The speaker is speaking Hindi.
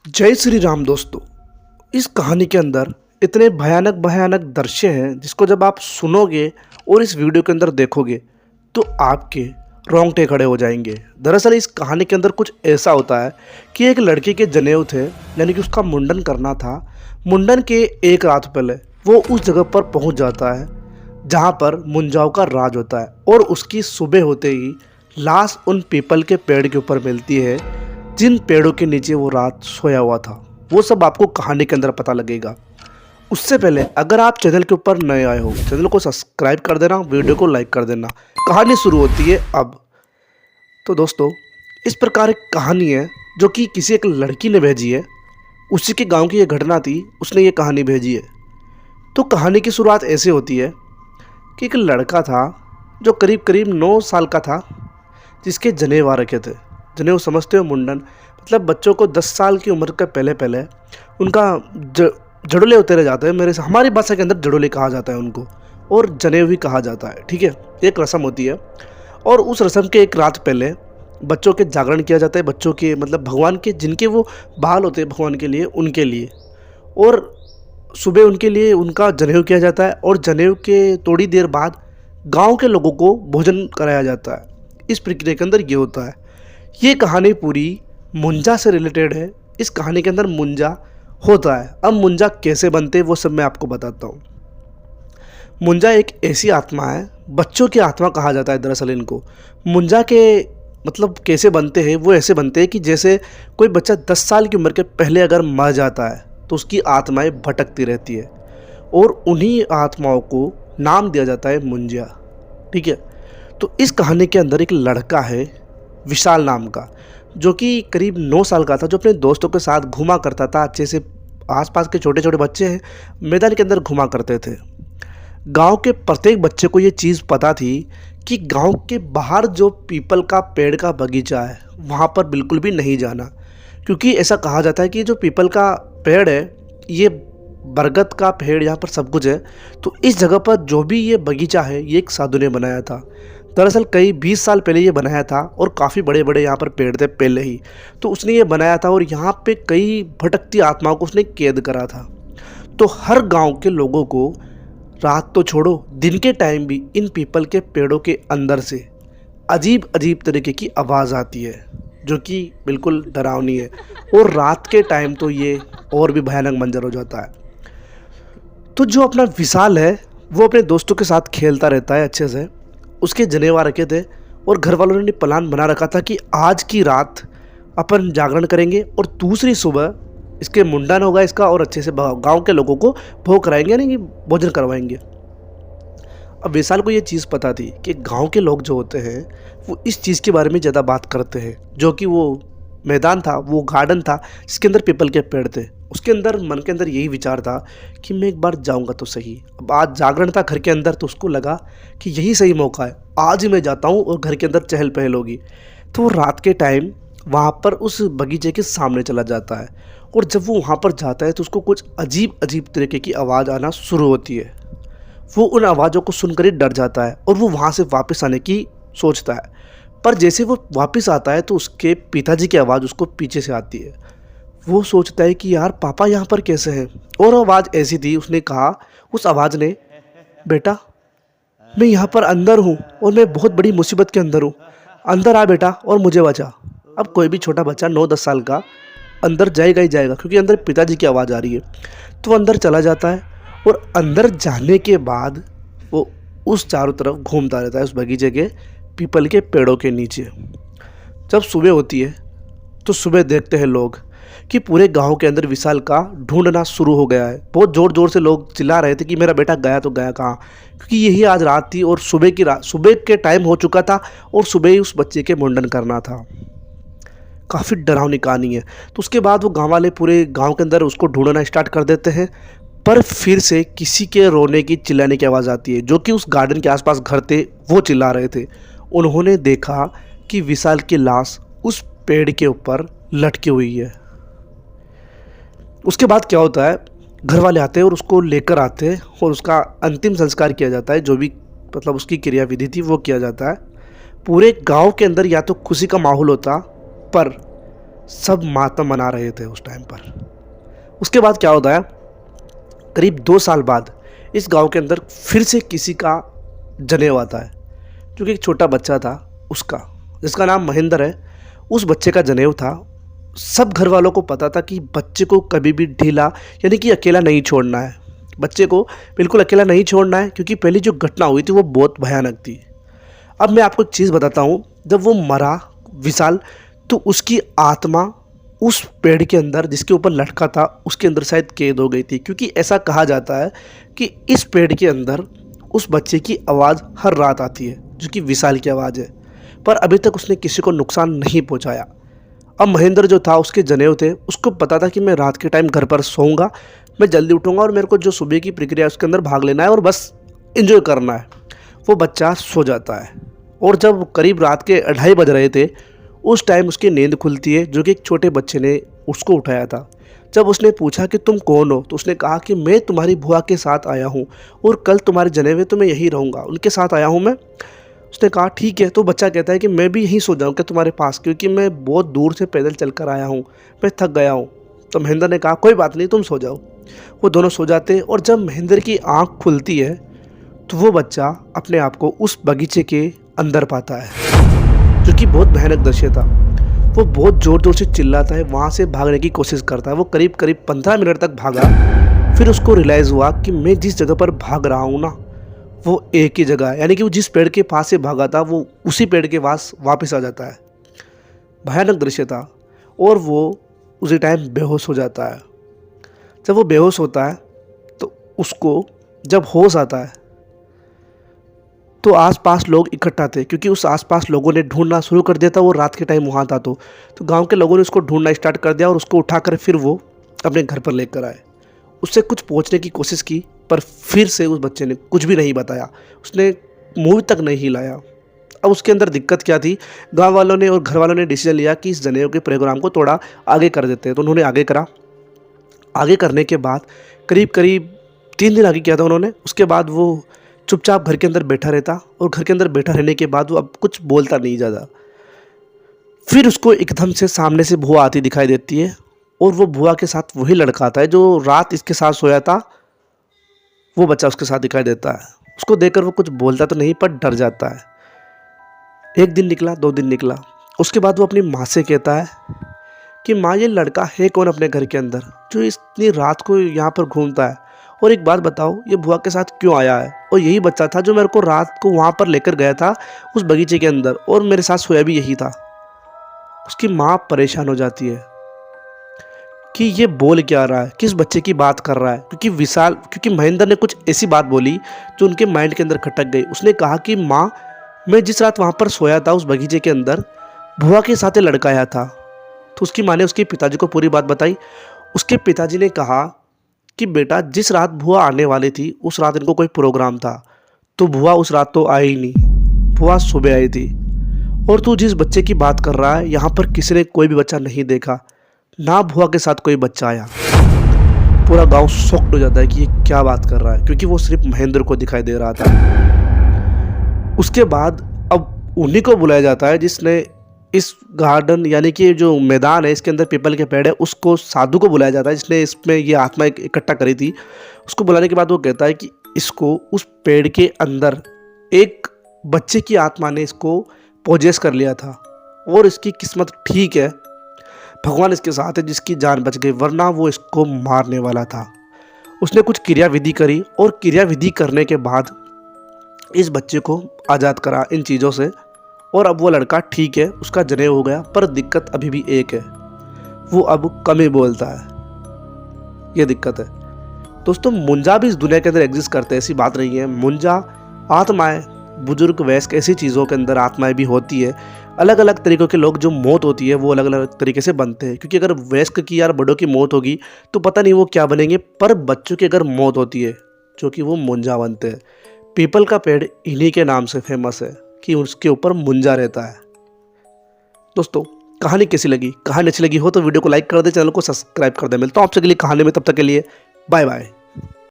जय श्री राम दोस्तों। इस कहानी के अंदर इतने भयानक भयानक दृश्य हैं जिसको जब आप सुनोगे और इस वीडियो के अंदर देखोगे तो आपके रोंगटे खड़े हो जाएंगे। दरअसल इस कहानी के अंदर कुछ ऐसा होता है कि एक लड़के के जनेऊ थे, यानी कि उसका मुंडन करना था। मुंडन के एक रात पहले वो उस जगह पर पहुंच जाता है जहां पर मुंजाओं का राज होता है और उसकी सुबह होते ही लाश उन पीपल के पेड़ के ऊपर मिलती है जिन पेड़ों के नीचे वो रात सोया हुआ था। वो सब आपको कहानी के अंदर पता लगेगा। उससे पहले अगर आप चैनल के ऊपर नए आए हो, चैनल को सब्सक्राइब कर देना, वीडियो को लाइक कर देना। कहानी शुरू होती है अब। तो दोस्तों, इस प्रकार एक कहानी है जो कि किसी एक लड़की ने भेजी है। उसी के गांव की ये घटना थी, उसने ये कहानी भेजी है। तो कहानी की शुरुआत ऐसे होती है कि एक लड़का था जो करीब करीब 9 साल का था, जिसके जनेऊ आ रखे थे। जनेऊ समझते हो, मुंडन मतलब बच्चों को 10 साल की उम्र के पहले पहले उनका जड़ोले उतारे जाते हैं। हमारी भाषा के अंदर जड़ोले कहा जाता है उनको, और जनेऊ भी कहा जाता है। ठीक है, एक रस्म होती है और उस रस्म के एक रात पहले बच्चों के जागरण किया जाता है। बच्चों के मतलब भगवान के जिनके वो बाल होते हैं भगवान के लिए, उनके लिए। और सुबह उनके लिए उनका जनेऊ किया जाता है और जनेऊ के थोड़ी देर बाद गांव के लोगों को भोजन कराया जाता है। इस प्रक्रिया के अंदर ये होता है। ये कहानी पूरी मुंजा से रिलेटेड है। इस कहानी के अंदर मुंजा होता है। अब मुंजा कैसे बनते हैं वो सब मैं आपको बताता हूँ। मुंजा एक ऐसी आत्मा है, बच्चों की आत्मा कहा जाता है दरअसल इनको। मुंजा के मतलब कैसे बनते हैं, वो ऐसे बनते हैं कि जैसे कोई बच्चा 10 साल की उम्र के पहले अगर मर जाता है तो उसकी आत्माएं भटकती रहती है और उन्हीं आत्माओं को नाम दिया जाता है मुंजा। ठीक है, तो इस कहानी के अंदर एक लड़का है विशाल नाम का, जो कि करीब 9 साल का था, जो अपने दोस्तों के साथ घुमा करता था। अच्छे से आसपास के छोटे छोटे बच्चे हैं, मैदान के अंदर घुमा करते थे। गांव के प्रत्येक बच्चे को ये चीज़ पता थी कि गांव के बाहर जो पीपल का पेड़ का बगीचा है वहाँ पर बिल्कुल भी नहीं जाना, क्योंकि ऐसा कहा जाता है कि जो पीपल का पेड़ है, ये बरगद का पेड़, यहाँ पर सब कुछ है। तो इस जगह पर जो भी ये बगीचा है ये एक साधु ने बनाया था। दरअसल कई 20 साल पहले ये बनाया था और काफ़ी बड़े बड़े यहाँ पर पेड़ थे पहले ही, तो उसने ये बनाया था और यहाँ पे कई भटकती आत्माओं को उसने कैद करा था। तो हर गांव के लोगों को रात तो छोड़ो, दिन के टाइम भी इन पीपल के पेड़ों के अंदर से अजीब अजीब तरीके की आवाज़ आती है जो कि बिल्कुल डरावनी है। और रात के टाइम तो ये और भी भयानक मंजर हो जाता है। तो जो अपना विशाल है वो अपने दोस्तों के साथ खेलता रहता है अच्छे से। उसके जनेवा रखे थे और घर वालों ने प्लान बना रखा था कि आज की रात अपन जागरण करेंगे और दूसरी सुबह इसके मुंडन होगा इसका, और अच्छे से गांव के लोगों को भोग कराएंगे, यानी कि भोजन करवाएंगे। अब विशाल को ये चीज़ पता थी कि गांव के लोग जो होते हैं वो इस चीज़ के बारे में ज़्यादा बात करते हैं। जो कि वो मैदान था, वो गार्डन था जिसके अंदर पीपल के पेड़ थे। उसके अंदर मन के अंदर यही विचार था कि मैं एक बार जाऊंगा तो सही। अब आज जागरण था घर के अंदर, तो उसको लगा कि यही सही मौका है, आज ही मैं जाता हूँ और घर के अंदर चहल पहल होगी। तो वो रात के टाइम वहाँ पर उस बगीचे के सामने चला जाता है और जब वो वहाँ पर जाता है तो उसको कुछ अजीब अजीब तरीके की आवाज़ आना शुरू होती है। वो उन आवाज़ों को सुनकर ही डर जाता है और वो वहाँ से वापस आने की सोचता है। पर जैसे वो वापस आता है तो उसके पिताजी की आवाज़ उसको पीछे से आती है। वो सोचता है कि यार पापा यहाँ पर कैसे हैं, और आवाज़ ऐसी थी, उसने कहा उस आवाज़ ने, बेटा मैं यहाँ पर अंदर हूँ और मैं बहुत बड़ी मुसीबत के अंदर हूँ, अंदर आ बेटा और मुझे बचा। अब कोई भी छोटा बच्चा 9-10 साल का अंदर जाएगा ही जाएगा, क्योंकि अंदर पिताजी की आवाज़ आ रही है। तो अंदर चला जाता है और अंदर जाने के बाद वो उस चारों तरफ घूमता रहता है उस बगीचे के पीपल के पेड़ों के नीचे। जब सुबह होती है तो सुबह देखते हैं लोग कि पूरे गांव के अंदर विशाल का ढूंढना शुरू हो गया है। बहुत ज़ोर ज़ोर से लोग चिल्ला रहे थे कि मेरा बेटा गया तो गया कहाँ, क्योंकि यही आज रात थी और सुबह के टाइम हो चुका था और सुबह ही उस बच्चे के मुंडन करना था। काफ़ी डरावनी कहानी है। तो उसके बाद वो गांव वाले पूरे गांव के अंदर उसको ढूंढना स्टार्ट कर देते हैं। पर फिर से किसी के रोने की चिल्लाने की आवाज़ आती है। जो कि उस गार्डन के आसपास घर थे वो चिल्ला रहे थे। उन्होंने देखा कि विशाल की लाश उस पेड़ के ऊपर लटकी हुई है। उसके बाद क्या होता है, घर वाले आते हैं और उसको लेकर आते हैं और उसका अंतिम संस्कार किया जाता है। जो भी मतलब उसकी क्रियाविधि थी वो किया जाता है। पूरे गांव के अंदर या तो खुशी का माहौल होता, पर सब मातम मना रहे थे उस टाइम पर। उसके बाद क्या होता है, करीब 2 साल बाद इस गांव के अंदर फिर से किसी का जनेऊ आता है, जो कि एक छोटा बच्चा था उसका, जिसका नाम महेंद्र है। उस बच्चे का जनेऊ था। सब घर वालों को पता था कि बच्चे को कभी भी ढीला यानी कि अकेला नहीं छोड़ना है, बच्चे को बिल्कुल अकेला नहीं छोड़ना है, क्योंकि पहली जो घटना हुई थी वो बहुत भयानक थी। अब मैं आपको एक चीज़ बताता हूँ, जब वो मरा विशाल, तो उसकी आत्मा उस पेड़ के अंदर जिसके ऊपर लटका था उसके अंदर शायद कैद हो गई थी, क्योंकि ऐसा कहा जाता है कि इस पेड़ के अंदर उस बच्चे की आवाज़ हर रात आती है, जो कि विशाल की आवाज़ है। पर अभी तक उसने किसी को नुकसान नहीं पहुंचाया। अब महेंद्र जो था, उसके जनेऊ थे, उसको पता था कि मैं रात के टाइम घर पर सोऊंगा, मैं जल्दी उठूंगा और मेरे को जो सुबह की प्रक्रिया है उसके अंदर भाग लेना है और बस एंजॉय करना है। वो बच्चा सो जाता है और जब करीब रात के 2:30 बज रहे थे उस टाइम उसकी नींद खुलती है, जो कि एक छोटे बच्चे ने उसको उठाया था। जब उसने पूछा कि तुम कौन हो, तो उसने कहा कि मैं तुम्हारी बुआ के साथ आया हूँ और कल तुम्हारे जनेवे तो मैं यहीं रहूँगा, उनके साथ आया हूँ मैं। उसने कहा ठीक है। तो बच्चा कहता है कि मैं भी यहीं सो जाऊँ क्या तुम्हारे पास, क्योंकि मैं बहुत दूर से पैदल चल कर आया हूँ, मैं थक गया हूँ। तो महेंद्र ने कहा कोई बात नहीं, तुम सो जाओ। वो दोनों सो जाते हैं और जब महेंद्र की आँख खुलती है तो वो बच्चा अपने आप को उस बगीचे के अंदर पाता है, जो कि बहुत भयानक दृश्य था। वो बहुत ज़ोर ज़ोर से चिल्लाता है, वहाँ से भागने की कोशिश करता है। वो करीब करीब 15 मिनट तक भागा। फिर उसको रियलाइज़ हुआ कि मैं जिस जगह पर भाग रहा हूँ ना, वो एक ही जगह है, यानी कि वो जिस पेड़ के पास से भागा था वो उसी पेड़ के पास वापस आ जाता है। भयानक दृश्य था। और वो उसी टाइम बेहोश हो जाता है। जब वो बेहोश होता है तो उसको जब होश आता है तो आसपास लोग इकट्ठा थे, क्योंकि उस आसपास लोगों ने ढूंढना शुरू कर दिया था। वो रात के टाइम वहाँ था तो गांव के लोगों ने उसको ढूंढना स्टार्ट कर दिया और उसको उठाकर फिर वो अपने घर पर लेकर आए। उससे कुछ पूछने की कोशिश की, पर फिर से उस बच्चे ने कुछ भी नहीं बताया, उसने मुंह तक नहीं हिलाया। अब उसके अंदर दिक्कत क्या थी, गांव वालों ने और घर वालों ने डिसीजन लिया कि इस जनेऊ के प्रोग्राम को थोड़ा आगे कर देते हैं। तो उन्होंने आगे करा। आगे करने के बाद करीब करीब 3 दिन आगे किया था उन्होंने। उसके बाद वो चुपचाप घर के अंदर बैठा रहता और घर के अंदर बैठा रहने के बाद वो अब कुछ बोलता नहीं ज़्यादा। फिर उसको एकदम से सामने से बुआ आती दिखाई देती है और वो बुआ के साथ वही लड़का आता है जो रात इसके साथ सोया था। वो बच्चा उसके साथ दिखाई देता है। उसको देखकर वो कुछ बोलता तो नहीं, पर डर जाता है। 1 दिन निकला, 2 दिन निकला। उसके बाद वो अपनी माँ से कहता है कि माँ, ये लड़का है कौन अपने घर के अंदर जो इतनी रात को यहाँ पर घूमता है, और एक बात बताओ ये बुआ के साथ क्यों आया है। और यही बच्चा था जो मेरे को रात को वहाँ पर लेकर गया था उस बगीचे के अंदर, और मेरे साथ सोया भी यही था। उसकी माँ परेशान हो जाती है कि ये बोल क्या रहा है, किस बच्चे की बात कर रहा है, क्योंकि महेंद्र ने कुछ ऐसी बात बोली जो उनके माइंड के अंदर खटक गई। उसने कहा कि माँ, मैं जिस रात वहाँ पर सोया था उस बगीचे के अंदर, बुआ के साथ लड़का आया था। तो उसकी माँ ने उसके पिताजी को पूरी बात बताई। उसके पिताजी ने कहा कि बेटा, जिस रात बुआ आने वाली थी उस रात इनको कोई प्रोग्राम था, तो बुआ उस रात तो आई ही नहीं, बुआ सुबह आई थी। और तू जिस बच्चे की बात कर रहा है, यहाँ पर किसी ने कोई भी बच्चा नहीं देखा, ना बुआ के साथ कोई बच्चा आया। पूरा गांव शॉक्ड हो जाता है कि ये क्या बात कर रहा है, क्योंकि वो सिर्फ महेंद्र को दिखाई दे रहा था। उसके बाद अब उन्हीं को बुलाया जाता है जिसने इस गार्डन यानी कि जो मैदान है इसके अंदर पीपल के पेड़ है, उसको साधु को बुलाया जाता है जिसने इसमें ये आत्मा इकट्ठा करी थी। उसको बुलाने के बाद वो कहता है कि इसको उस पेड़ के अंदर एक बच्चे की आत्मा ने इसको पोजेस कर लिया था, और इसकी किस्मत ठीक है, भगवान इसके साथ है जिसकी जान बच गई, वरना वो इसको मारने वाला था। उसने कुछ क्रिया विधि करी और क्रिया विधि करने के बाद इस बच्चे को आज़ाद करा इन चीज़ों से, और अब वो लड़का ठीक है, उसका जनेऊ हो गया। पर दिक्कत अभी भी एक है, वो अब कम ही बोलता है। ये दिक्कत है दोस्तों। मुंजा भी इस दुनिया के अंदर एग्जिस्ट करते हैं, ऐसी बात नहीं है। मुंजा आत्माएं, बुजुर्ग वयस्क, ऐसी चीज़ों के अंदर आत्माएं भी होती है। अलग अलग तरीक़ों के लोग जो मौत होती है वो अलग अलग तरीके से बनते हैं, क्योंकि अगर वयस्क की या बड़ों की मौत होगी तो पता नहीं वो क्या बनेंगे, पर बच्चों की अगर मौत होती है जो कि वो मुंजा बनते हैं। पीपल का पेड़ इन्हीं के नाम से फेमस है कि उसके ऊपर मुंजा रहता है। दोस्तों, कहानी कैसी लगी? कहानी अच्छी लगी हो तो वीडियो को लाइक कर दे, चैनल को सब्सक्राइब कर दे। मिलता हूँ आपसे अगली कहानी में, तब तक के लिए बाय बाय।